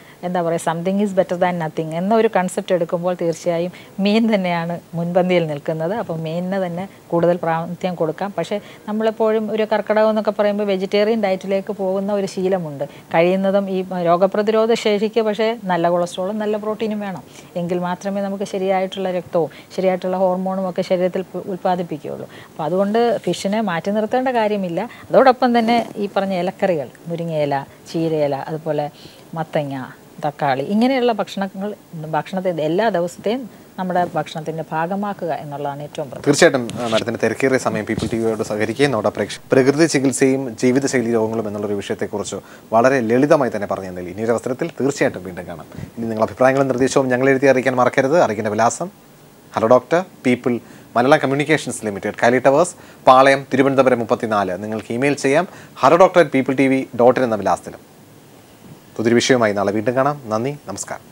something is better than nothing എന്നൊരു കൺസെപ്റ്റ് എടുക്കുമ്പോൾ തീർച്ചയായും മീൻ തന്നെയാണ് മുൻപന്തിയിൽ നിൽക്കുന്നത്. അപ്പോൾ മീനിന് തന്നെ കൂടുതൽ പ്രാമുഖ്യം കൊടുക്കാം. പക്ഷേ നമ്മളെപ്പോഴും ഒരു കർക്കിടകം എന്നൊക്കെ പറയുമ്പോൾ വെജിറ്റേറിയൻ ഡയറ്റിലേക്ക് പോകുന്ന ഒരു ശീലമുണ്ട്. കഴിയുന്നതും ഈ രോഗപ്രതിരോധ ശേഷിക്ക് പക്ഷേ നല്ല കൊളസ്ട്രോളും നല്ല പ്രോട്ടീനും വേണം. എങ്കിൽ മാത്രമേ നമുക്ക് ശരിയായിട്ടുള്ള രക്തവും ശരിയായിട്ടുള്ള ഹോർമോണും ഒക്കെ ശരീരത്തിൽ ഉൽപ്പാദിപ്പിക്കുകയുള്ളൂ. അപ്പോൾ അതുകൊണ്ട് ഫിഷിനെ മാറ്റി നിർത്തേണ്ട കാര്യമില്ല. അതോടൊപ്പം തന്നെ ഈ പറഞ്ഞ ഇലക്കറികൾ, മുരിങ്ങയില, ചീരയില, അതുപോലെ മത്തങ്ങ, തക്കാളി ഇങ്ങനെയുള്ള ഭക്ഷണത്തെ എല്ലാ ദിവസത്തെയും നമ്മുടെ ഭക്ഷണത്തിന്റെ ഭാഗമാക്കുക എന്നുള്ളതാണ് ഏറ്റവും പ്രധാനം. തീർച്ചയായിട്ടും മാഡത്തിന്റെ തിരക്കേറിയ സമയം പീപ്പിൾ ടിവിയോട് സഹകരിക്കുകയും പ്രകൃതി ചികിത്സയും ജീവിതശൈലി രോഗങ്ങളും എന്നുള്ളൊരു വിഷയത്തെക്കുറിച്ച് വളരെ ലളിതമായി തന്നെ പറഞ്ഞു തന്നില്ല. ഇനി ഒരു അവസരത്തിൽ തീർച്ചയായിട്ടും വീണ്ടും കാണാം. ഇനി നിങ്ങൾ അഭിപ്രായങ്ങളും നിർദ്ദേശവും ഞങ്ങൾ എഴുതി അറിയിക്കാൻ മറക്കരുത്. അറിയിക്കേണ്ട വിലാസം: hello doctor, people, Malayalam communications limited, Kaili towers, Palayam, Thiruvananthapuram 34. നിങ്ങൾക്ക് ഇമെയിൽ ചെയ്യാം hello@peopletv.in എന്ന വിലാസത്തിലും. പുതിയൊരു വിഷയവുമായി നാളെ വീണ്ടും കാണാം. നന്ദി, നമസ്കാരം.